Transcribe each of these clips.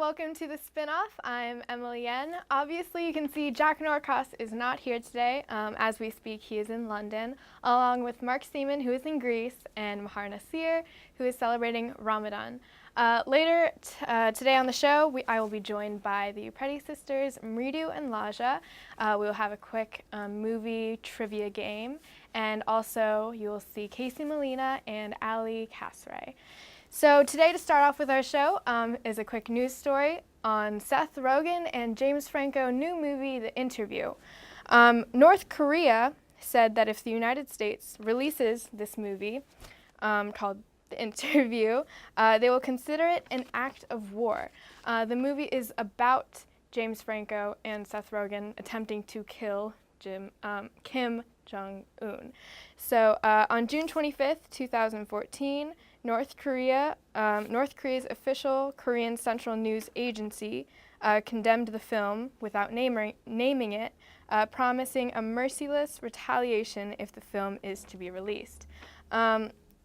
welcome to the Spinoff. I'm Emily Yen. Obviously, you can see Jack Norcross is not here today. As we speak, he is in London, along with Mark Seaman, who is in Greece, and Mahar Nasir, who is celebrating Ramadan. Later today on the show, I will be joined by the Upreti sisters, Mridu and Laja. We will have a quick movie trivia game, and also you will see Casey Molina and Ali Kasray. So today, to start off with our show, is a quick news story on Seth Rogen and James Franco new movie, The Interview. North Korea said that if the United States releases this movie called The Interview, they will consider it an act of war. The movie is about James Franco and Seth Rogen attempting to kill Kim Jong-un. So on June 25th, 2014, North Korea's official Korean Central News Agency condemned the film without naming it, promising a merciless retaliation if the film is to be released.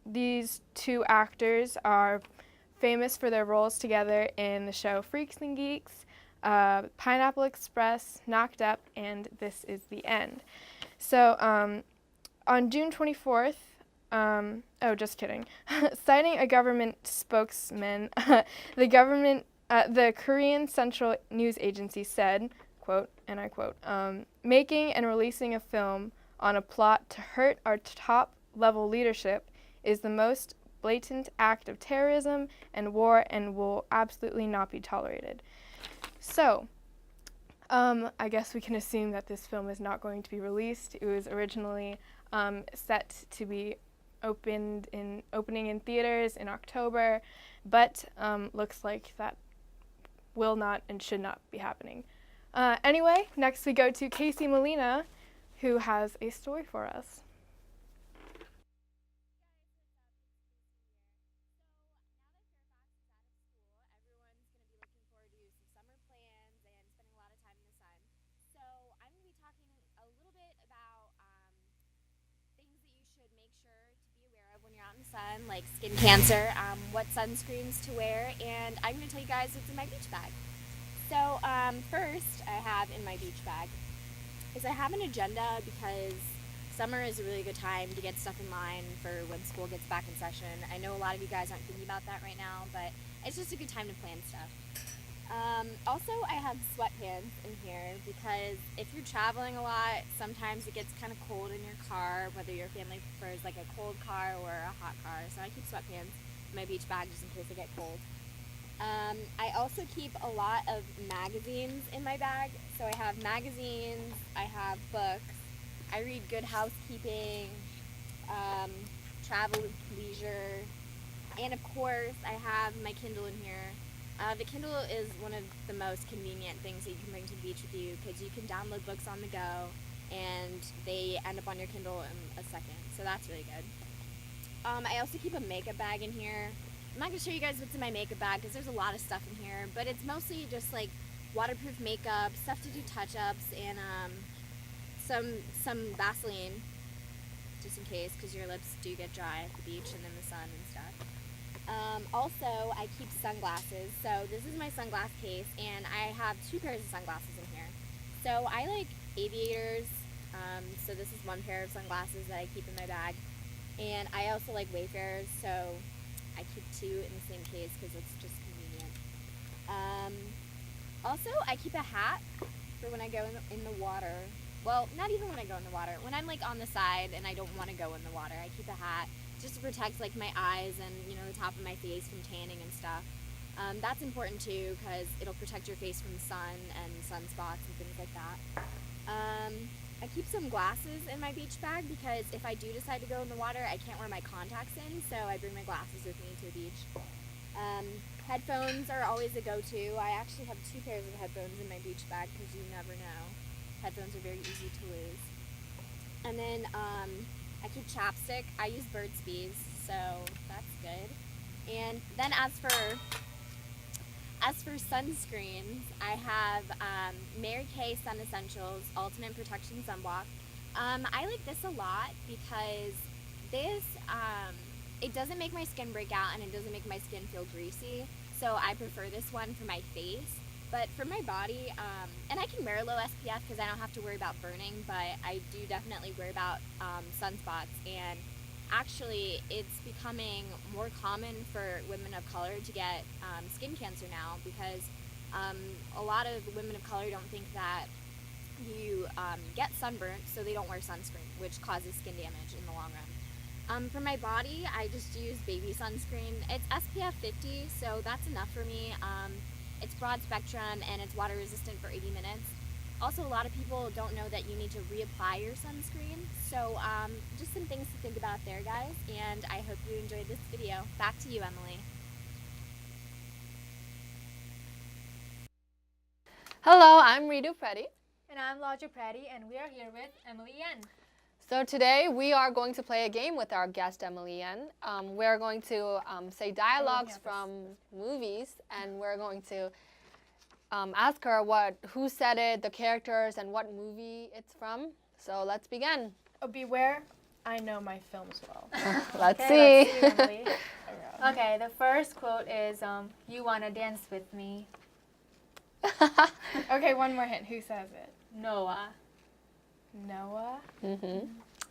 These two actors are famous for their roles together in the show Freaks and Geeks, Pineapple Express, Knocked Up, and This Is the End. So on June 24th, just kidding. Citing a government spokesman, the Korean Central News Agency said, quote, and I quote, making and releasing a film on a plot to hurt our top-level leadership is the most blatant act of terrorism and war and will absolutely not be tolerated. So, I guess we can assume that this film is not going to be released. It was originally set to be opening in theaters in October, but looks like that will not and should not be happening. Anyway, next we go to Casey Molina, who has a story for us. Sun, like skin cancer, what sunscreens to wear, and I'm going to tell you guys what's in my beach bag. So first I have in my beach bag is I have an agenda because summer is a really good time to get stuff in line for when school gets back in session. I know a lot of you guys aren't thinking about that right now, but it's just a good time to plan stuff. Also, I have sweatpants in here because if you're traveling a lot, sometimes it gets kind of cold in your car, whether your family prefers like a cold car or a hot car. So I keep sweatpants in my beach bag just in case I get cold. I also keep a lot of magazines in my bag. So I have magazines, I have books, I read Good Housekeeping, Travel Leisure, and of course I have my Kindle in here. The Kindle is one of the most convenient things that you can bring to the beach with you because you can download books on the go and they end up on your Kindle in a second, so that's really good. I also keep a makeup bag in here. I'm not going to show you guys what's in my makeup bag because there's a lot of stuff in here, but it's mostly just like waterproof makeup, stuff to do touch-ups, and some Vaseline just in case because your lips do get dry at the beach and in the sun and stuff. Also, I keep sunglasses. So this is my sunglass case, and I have 2 pairs of sunglasses in here. So I like aviators. So this is 1 pair of sunglasses that I keep in my bag. And I also like Wayfarers, so I keep 2 in the same case because it's just convenient. Also, I keep a hat for when I go in the water. Well, not even when I go in the water. When I'm like on the side and I don't want to go in the water, I keep a hat just to protect like my eyes and the top of my face from tanning and stuff. That's important too because it'll protect your face from the sun and sunspots and things like that. I keep some glasses in my beach bag because if I do decide to go in the water, I can't wear my contacts in, so I bring my glasses with me to the beach. Headphones are always a go-to. I actually have 2 pairs of headphones in my beach bag because you never know. Headphones are very easy to lose. And then I keep chapstick. I use Burt's Bees, so that's good. And then as for sunscreens, I have Mary Kay Sun Essentials Ultimate Protection Sunblock. I like this a lot because this it doesn't make my skin break out and it doesn't make my skin feel greasy. so I prefer this one for my face. But for my body, and I can wear low SPF because I don't have to worry about burning, but I do definitely worry about sunspots. And actually, it's becoming more common for women of color to get skin cancer now because a lot of women of color don't think that you get sunburnt, so they don't wear sunscreen, which causes skin damage in the long run. For my body, I just use baby sunscreen. It's SPF 50, so that's enough for me. It's broad spectrum and it's water resistant for 80 minutes. Also, a lot of people don't know that you need to reapply your sunscreen. So just some things to think about there, guys. And I hope you enjoyed this video. Back to you, Emily. Hello, I'm Ritu Preddy. And I'm Loja Preddy, and we are here with Emily Yen. So today we are going to play a game with our guest Emily Yen. We're going to say dialogues from movies, and we're going to ask her who said it, the characters, and what movie it's from. So let's begin. Oh, beware, I know my films well. Let's Okay, see. let's see, Emily. Okay, the first quote is, "You wanna dance with me?" Okay, one more hint. Who says it? Noah. Noah?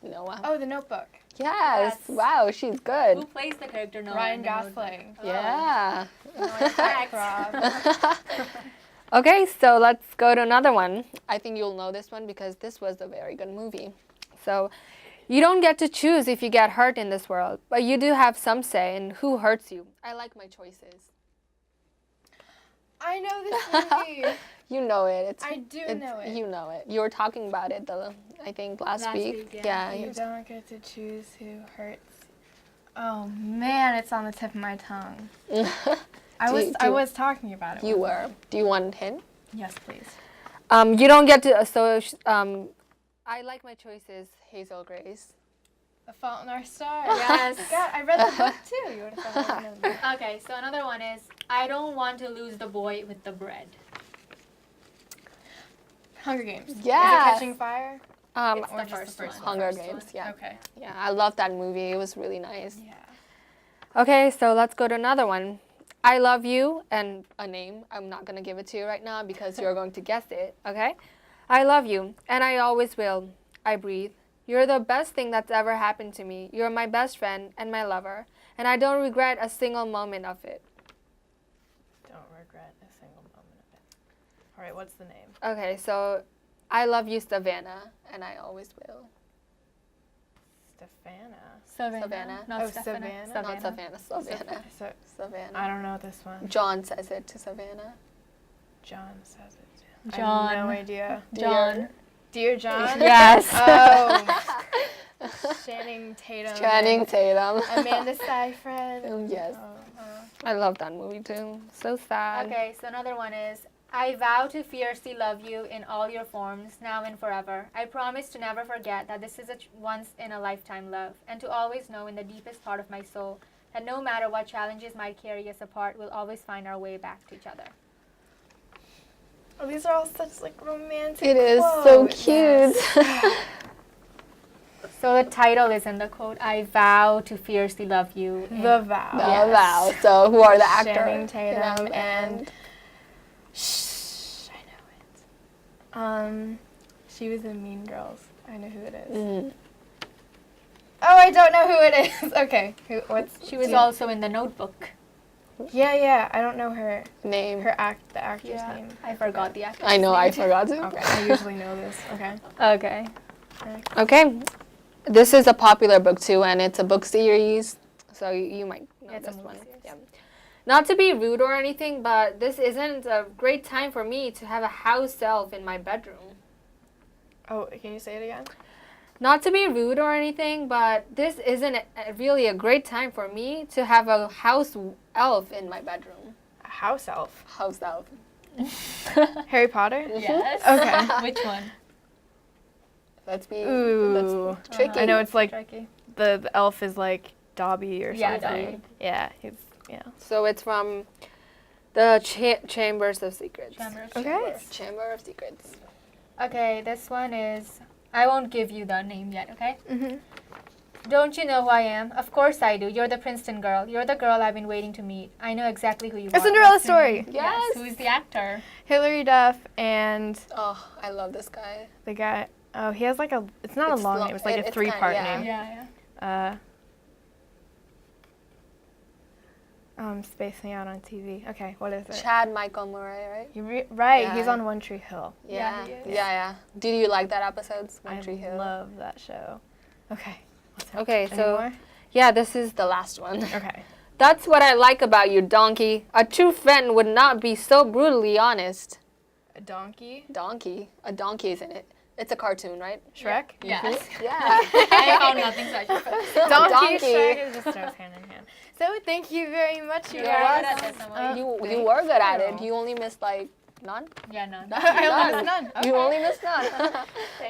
Noah. Oh, The Notebook. Yes. Yes. Wow, she's good. Who plays the character Noah? Ryan in the Notebook? Gosling. Yeah. Correct. Rob. Okay, so let's go to another one. I think you'll know this one because this was a very good movie. So, you don't get to choose if you get hurt in this world, but you do have some say in who hurts you. I like my choices. I know this movie. You know it. I do know it. You know it. You were talking about it, I think, last week. yeah. You don't get to choose who hurts. Oh man, it's on the tip of my tongue. I was talking about it. You were. Do you want a hint? Yes, please. You don't get to. I like my choices. Hazel Grace. The Fault in Our Stars. Yes. God, I read the book too. You would have thought I would know. Okay, so another one is, "I don't want to lose the boy with the bread." Hunger Games. Is it Yes. Catching Fire? It's Or the just first the first one. Hunger First Games. one. Yeah. Okay. Yeah, I love that movie. It was really nice. Yeah. Okay, so let's go to another one. I love you, and a name. I'm not going to give it to you right now because you're going to guess it, okay? I love you, and I always will. I breathe. You're the best thing that's ever happened to me. You're my best friend and my lover, and I don't regret a single moment of it. Don't regret a single moment of it. All right, what's the name? Okay, so I love you, Savannah, and I always will. Savannah. Not Oh, Savannah. Savannah. Not Savannah, Savannah. So, Savannah. I don't know this one. John says it to Savannah. John says it too. John. I have no idea. John. Dear John? Yes. Oh. Channing Tatum. Channing Tatum. Amanda Seyfried. Yes. Oh. I love that movie too. So sad. Okay, so another one is, "I vow to fiercely love you in all your forms, now and forever. I promise to never forget that this is a once-in-a-lifetime love, and to always know in the deepest part of my soul that no matter what challenges might carry us apart, we'll always find our way back to each other." Oh, these are all such like romantic It is so quotes. cute. So the title is in the quote, "I vow to fiercely love you." The Vow. The Vow. So who are the actors? Channing Tatum You know, and Shh, I know it. She was in Mean Girls. I know who it is. Mm. Oh, I don't know who it is. Okay, She was do you- also in The Notebook. Yeah. I don't know her Name. the actor's name. I forgot the actor. I know. I forgot to. Okay, I usually know this. Okay. Okay. Okay. This is a popular book too, and it's a book series, so you might know It's a this movie one. series. Yeah. Not to be rude or anything, but this isn't a great time for me to have a house elf in my bedroom. Oh, can you say it again? Not to be rude or anything, but this isn't really a great time for me to have a house elf in my bedroom. A house elf. House elf. Harry Potter? Yes. Okay. Which one? Let's be Ooh. that's tricky. I know it's like Tricky. the elf is like Dobby or Yeah, something. Dobby. Yeah, yeah. So it's from the Chambers of Secrets. Chambers. Okay. Chamber of Secrets. Okay, this one is, I won't give you the name yet, okay? Mhm. Don't you know who I am? Of course I do. You're the Princeton girl. You're the girl I've been waiting to meet. I know exactly who you A are. Cinderella Story. Yes. Who is the actor? Hilary Duff and Oh, I love this guy. the guy. Oh, he has like a. It's not It's a long long- name. It's like a it's 3-part kinda- name. Yeah. I'm spacing out on TV. Okay, what is it? Chad Michael Murray, right? Right, Yeah. he's on One Tree Hill. Yeah, he is. Yeah. Did you like that episode, One I Tree Hill? love that show. Okay. Okay, Any so more? yeah, this is the last one. Okay. That's what I like about you, donkey. A true friend would not be so brutally honest. A donkey. Donkey. A donkey is in it. It's a cartoon, right? Shrek. Yes. Yeah. I found nothing such. Donkey. Shrek. It just goes hand in hand. So thank you very much, you You're guys. welcome. That's Emily. You were good at it. you. You only missed like none. Yeah, none. I only missed none. You Okay. only missed none.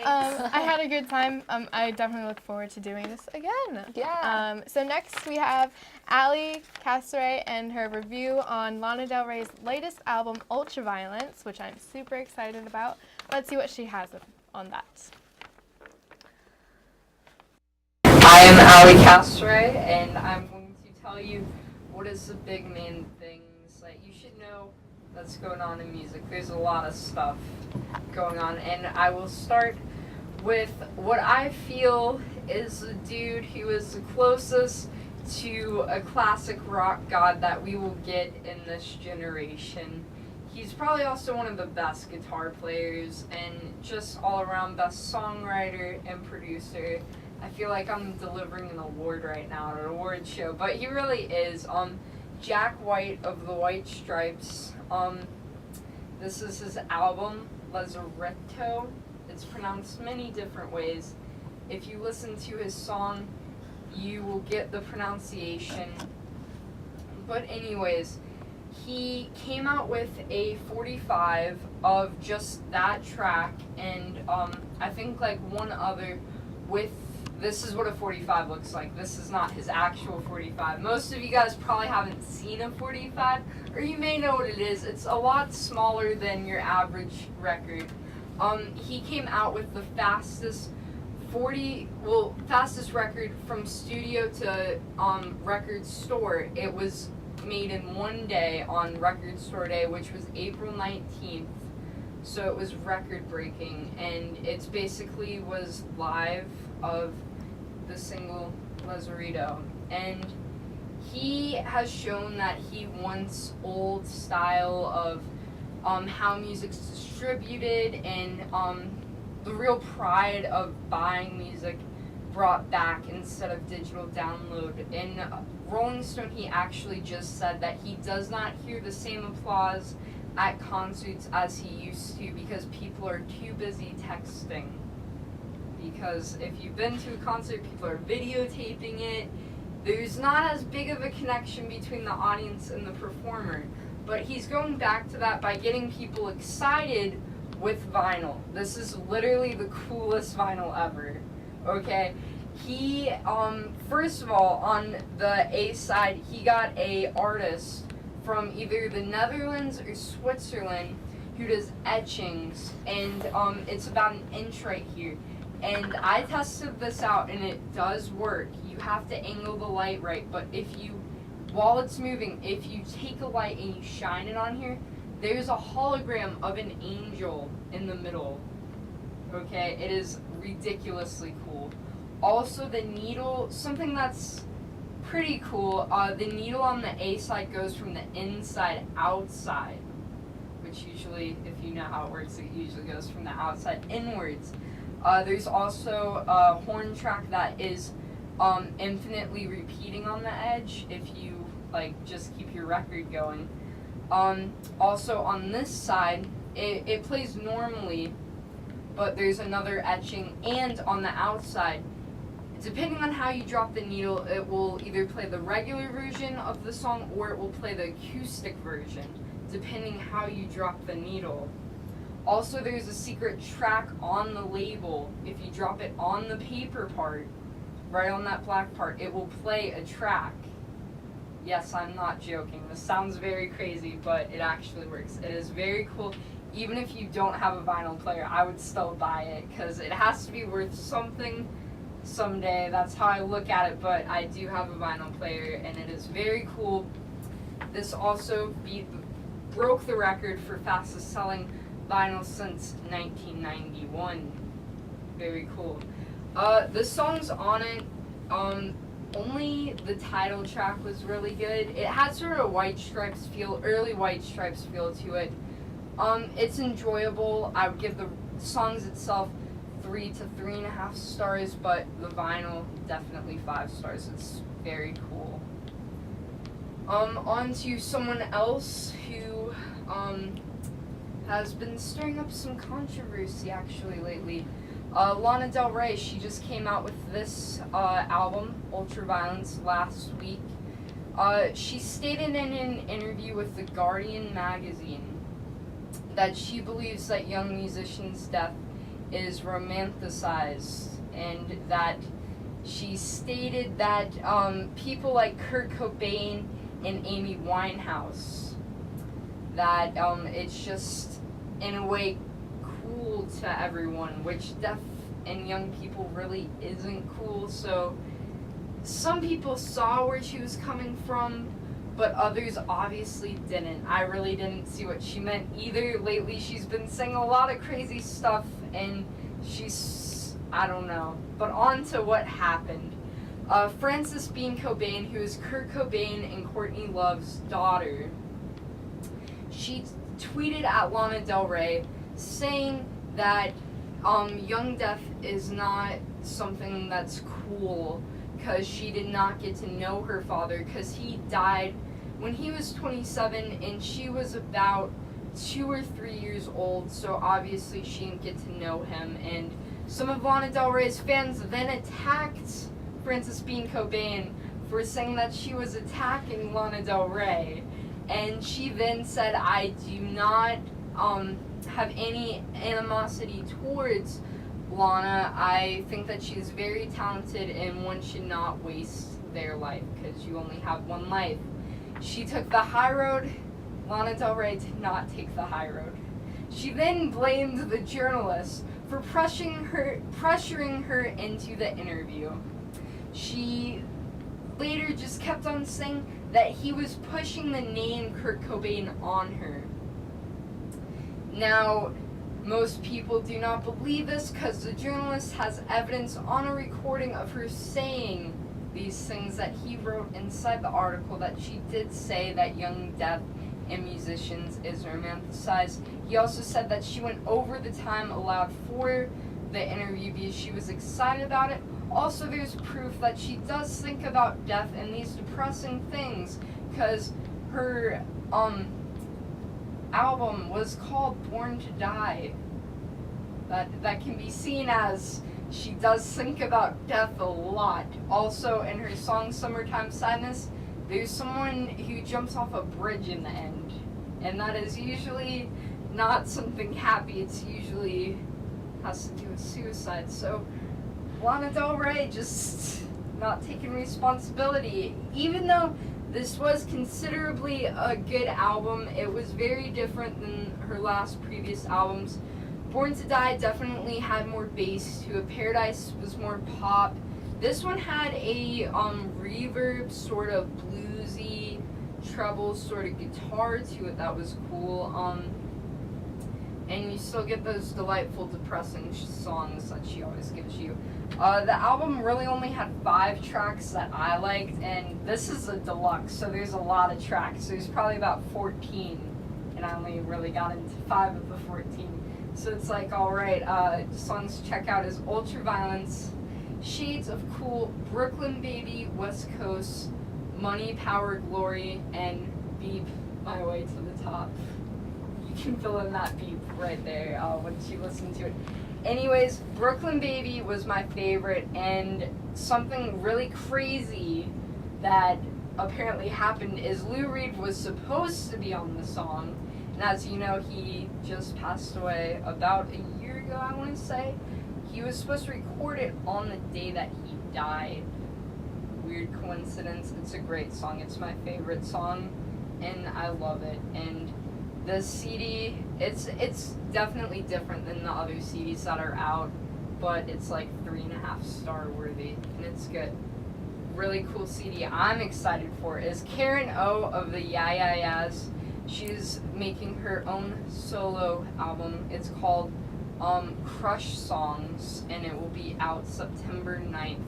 I had a good time. I definitely look forward to doing this again. Yeah. So next we have Ali Cassere and her review on Lana Del Rey's latest album, Ultraviolence, which I'm super excited about. Let's see what she has on that. I am Ali Cassere, and I'm going to tell you what is the big main things that you should know that's going on in music. There's a lot of stuff going on, and I will start with what I feel is the dude who is the closest to a classic rock god that we will get in this generation. He's probably also one of the best guitar players and just all around best songwriter and producer. I feel like I'm delivering an award right now at an award show, but he really is. Jack White of the White Stripes. This is his album, Lazaretto. It's pronounced many different ways. If you listen to his song, you will get the pronunciation. But anyways, he came out with a 45 of just that track, and I think like one other with. This is what a 45 looks like. This is not his actual 45. Most of you guys probably haven't seen a 45, or you may know what it is. It's a lot smaller than your average record. He came out with the fastest fastest record from studio to record store. It was made in one day on Record Store Day, which was April 19th. So it was record breaking, and it's basically was live of the single Lazaretto, and he has shown that he wants old style of how music's distributed and the real pride of buying music brought back instead of digital download. In Rolling Stone, he actually just said that he does not hear the same applause at concerts as he used to because people are too busy texting. Because if you've been to a concert, people are videotaping it. There's not as big of a connection between the audience and the performer. But he's going back to that by getting people excited with vinyl. This is literally the coolest vinyl ever. Okay? He, first of all, on the A side, he got a artist from either the Netherlands or Switzerland who does etchings, and it's about an inch right here. And I tested this out, and it does work. You have to angle the light right, but while it's moving, if you take a light and you shine it on here, there's a hologram of an angel in the middle. Okay, it is ridiculously cool. Also, the needle, something that's pretty cool, the needle on the A side goes from the inside outside, which usually, if you know how it works, it usually goes from the outside inwards. There's also a horn track that is infinitely repeating on the edge if you just keep your record going. Also on this side, it plays normally, but there's another etching, and on the outside, depending on how you drop the needle, it will either play the regular version of the song or it will play the acoustic version, depending how you drop the needle. Also, there's a secret track on the label. If you drop it on the paper part, right on that black part, it will play a track. Yes, I'm not joking. This sounds very crazy, but it actually works. It is very cool. Even if you don't have a vinyl player, I would still buy it because it has to be worth something someday. That's how I look at it, but I do have a vinyl player, and it is very cool. This also broke the record for fastest selling vinyl since 1991. Very cool. The songs on it, only the title track was really good. It had sort of White Stripes feel, early White Stripes feel to it. It's enjoyable. I would give the songs itself 3 to 3.5 stars, but the vinyl definitely 5 stars. It's very cool. On to someone else who has been stirring up some controversy actually lately. Lana Del Rey, she just came out with this album, Ultraviolence, last week. She stated in an interview with The Guardian magazine that she believes that young musicians' death is romanticized, and that she stated that people like Kurt Cobain and Amy Winehouse, that it's just in a way cool to everyone, which deaf and young people really isn't cool. So some people saw where she was coming from, but others obviously didn't. I really didn't see what she meant either. Lately she's been saying a lot of crazy stuff, and I don't know. But on to what happened. Frances Bean Cobain, who is Kurt Cobain and Courtney Love's daughter, she tweeted at Lana Del Rey saying that young deaf is not something that's cool, because she did not get to know her father, because he died when he was 27 and she was about 2 or 3 years old, so obviously she didn't get to know him. And some of Lana Del Rey's fans then attacked Frances Bean Cobain for saying that she was attacking Lana Del Rey, and she then said, I do not have any animosity towards Lana. I think that she's very talented, and one should not waste their life, because you only have one life. She took the high road. Lana Del Rey did not take the high road. She then blamed the journalist for pressuring her into the interview. She later just kept on saying that he was pushing the name Kurt Cobain on her. Now, most people do not believe this, because the journalist has evidence on a recording of her saying these things that he wrote inside the article, that she did say that young deaf and musicians is romanticized. He also said that she went over the time allowed for the interview because she was excited about it. Also, there's proof that she does think about death and these depressing things, because her album was called Born to Die. That can be seen as she does think about death a lot. Also, in her song Summertime Sadness, there's someone who jumps off a bridge in the end, and that is usually not something happy. It's usually has to do with suicide. So Lana Del Rey just not taking responsibility. Even though this was considerably a good album, it was very different than her last previous albums. Born to Die definitely had more bass to it. Paradise was more pop. This one had a reverb, sort of bluesy, treble sort of guitar to it that was cool. And you still get those delightful, depressing songs that she always gives you. The album really only had 5 tracks that I liked, and this is a deluxe, so there's a lot of tracks. There's probably about 14, and I only really got into 5 of the 14. So it's like, alright, songs to check out is Ultraviolence, Shades of Cool, Brooklyn Baby, West Coast, Money, Power, Glory, and Beep, My Way to the Top. You can fill in that beep right there once you listen to it. Anyways, Brooklyn Baby was my favorite, and something really crazy that apparently happened is Lou Reed was supposed to be on the song, and as you know, he just passed away about a year ago, I want to say. He was supposed to record it on the day that he died. Weird coincidence. It's a great song. It's my favorite song, and I love it. And the CD, it's definitely different than the other CDs that are out. but it's like 3.5 star worthy, and it's good. Really cool CD I'm excited for is Karen O of the Yeah Yeah Yeahs. She's making her own solo album. It's called Crush Songs, and it will be out September 9th,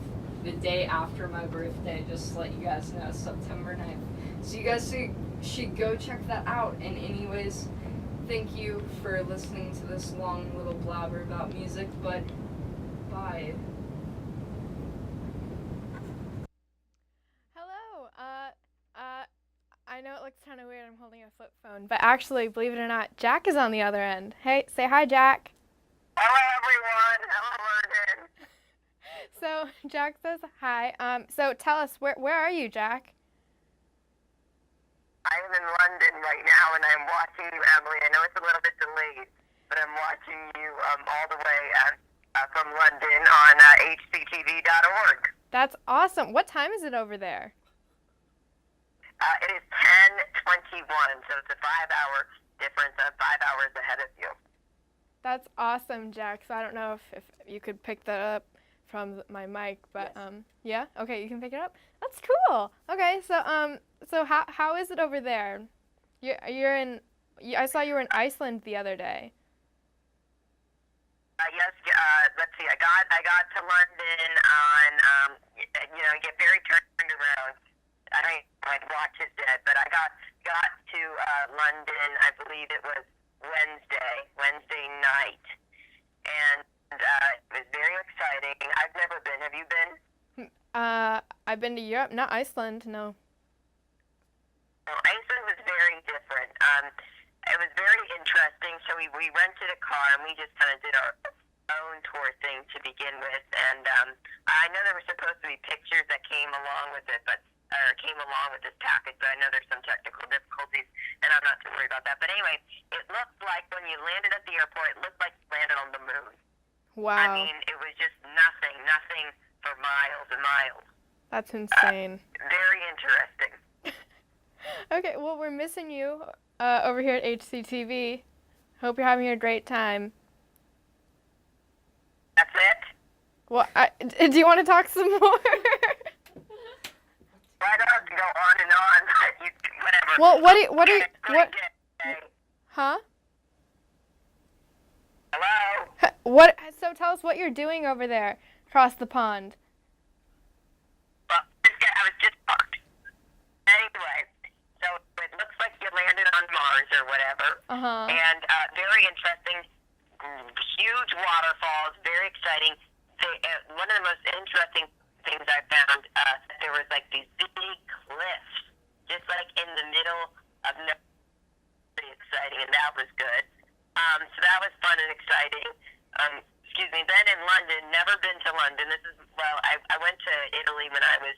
the day after my birthday, just to let you guys know, September 9th. So you guys should go check that out. And anyways, thank you for listening to this long little blabber about music, but bye. Hello. I know it looks kind of weird. I'm holding a flip phone, but actually, believe it or not, Jack is on the other end. Hey, say hi, Jack. Hello, everyone. Hello, Herndon. So Jack says hi. So tell us, where are you, Jack? I am in London right now, and I'm watching you, Emily. I know it's a little bit delayed, but I'm watching you all the way from London on hctv.org. That's awesome. What time is it over there? It is 10:21, so it's a 5-hour difference. I'm 5 hours ahead of you. That's awesome, Jack. So I don't know if you could pick that up from my mic, but yeah, okay, you can pick it up. That's cool. Okay, so how is it over there? You're in. I saw you were in Iceland the other day. Yes, let's see. I got to London on, get very turned around. I don't like watch it yet, but I got to London. I believe it was Wednesday night, and it was very exciting. I've never been. Have you been? I've been to Europe, not Iceland. No. No, Iceland was very different. It was very interesting. So we rented a car and we just kind of did our own tour thing to begin with. And I know there were supposed to be pictures that came along with it, came along with this package, but I know there's some technical difficulties, and I'm not too worried about that. But anyway, it looked like when you landed at the airport, it looked like you landed on the moon. Wow. I mean, it was just nothing for miles and miles. That's insane. Very interesting. Okay, well, we're missing you over here at HCTV. Hope you're having a great time. That's it? Well, do you want to talk some more? I don't have to go on and on, but whatever. Well, what? Huh? Hello? What? So tell us what you're doing over there, across the pond. Well, I was just parked. Anyway, so it looks like you landed on Mars or whatever. Uh-huh. And very interesting, huge waterfalls, very exciting. One of the most interesting things I found, there was like these big cliffs, just like in the middle of nowhere. Pretty exciting, and that was good. So that was fun and exciting. Then in London, never been to London. I went to Italy when I was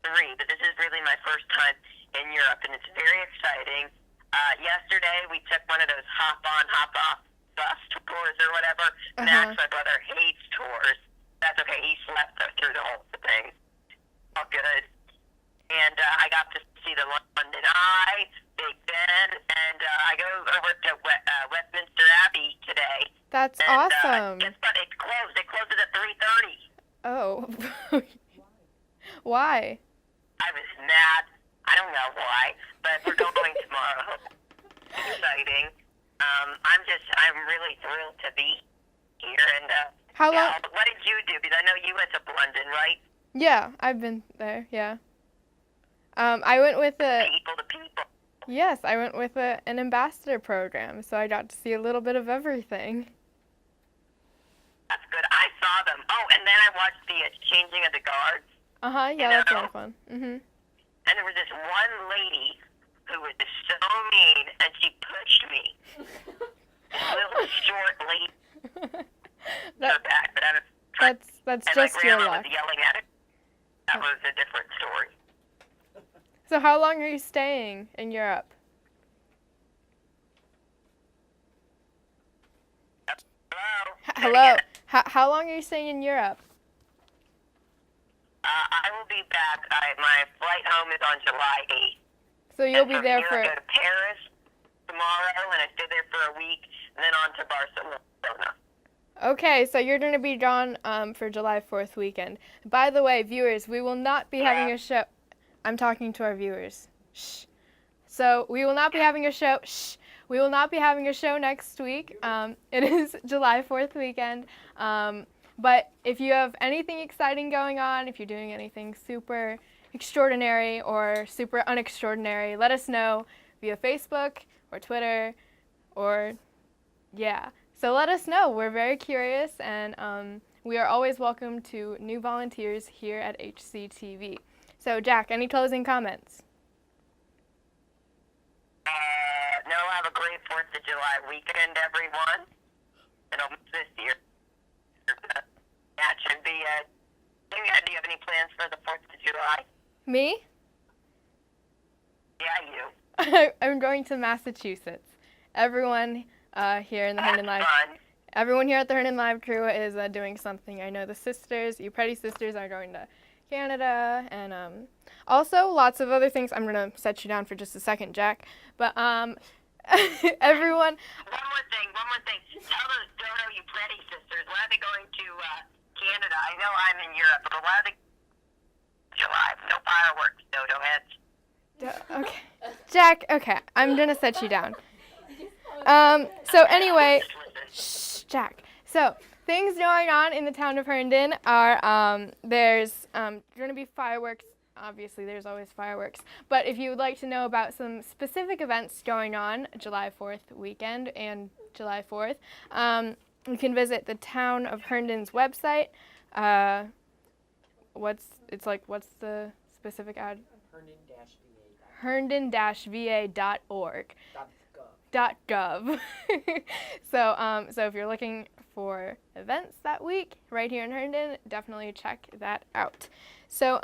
3, but this is really my first time in Europe, and it's very exciting. Yesterday, we took one of those hop-on, hop-off bus tours or whatever. Max, my brother, hates tours. That's okay. He slept through the whole thing. All good. And I got to see the London Eye, Big Ben, and I go over to Westminster Abbey today. That's and, awesome. Guess what? It closed. It closes at 3:30. Oh. Why? I was mad. I don't know why, but we're going tomorrow. Exciting. I'm really thrilled to be here. And How long? what did you do? Because I know you went to London, right? Yeah, I've been there. Yeah. I went with People to people. Yes, I went with an ambassador program, so I got to see a little bit of everything. That's good. I saw them. Oh, and then I watched the changing of the guards. Yeah, that's a lot of fun. Mhm. And there was this one lady who was so mean, and she pushed me. This little short lady. So bad, but I was. That's and just my your grandma luck. was yelling at it. That was a different story. So how long are you staying in Europe? Hello? Hello. How long are you staying in Europe? I will be back. My flight home is on July 8th. So you'll be From there here, for. I go to Paris tomorrow, and I stay there for a week, and then on to Barcelona. Okay, so you're going to be gone for July 4th weekend. By the way, viewers, we will not be having a show. I'm talking to our viewers. Shh. So we will not be having a show. Shh. We will not be having a show next week. It is July 4th weekend. But if you have anything exciting going on, if you're doing anything super extraordinary or super unextraordinary, let us know via Facebook or Twitter or, yeah. So let us know. We're very curious, and we are always welcome to new volunteers here at HCTV. So, Jack, any closing comments? No, have a great 4th of July weekend, everyone. And I'll miss this year. That should be it. Do you have any plans for the 4th of July? Me? Yeah, you. I'm going to Massachusetts. Everyone here in the Herndon Live, Fun. everyone here at the Herndon Live crew is doing something. I know the sisters, you pretty sisters, are going to Canada, and also lots of other things. I'm gonna set you down for just a second, Jack. But everyone. One more thing. Tell those Dodo you pretty sisters, why are they going to Canada? I know I'm in Europe, but why are they July? No fireworks, Dodo heads. Okay, Jack. Okay, I'm gonna set you down. So anyway, shh, Jack. So things going on in the town of Herndon are there's going to be fireworks. Obviously, there's always fireworks. But if you would like to know about some specific events going on July 4th weekend and July 4th, you can visit the town of Herndon's website. What's the specific ad? Herndon-va.org. .gov. So if you're looking for events that week right here in Herndon, definitely check that out. So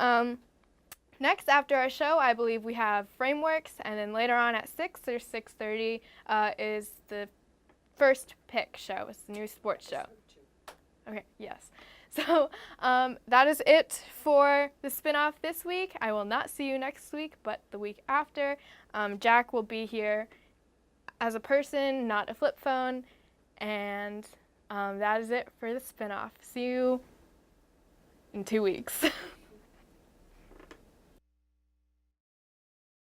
next after our show, I believe we have Frameworks, and then later on at 6 or 6:30 is the First Pick show. It's the new sports show. Okay, yes. So that is it for the spinoff this week. I will not see you next week, but the week after. Jack will be here as a person, not a flip phone, and that is it for the spinoff. See you in 2 weeks.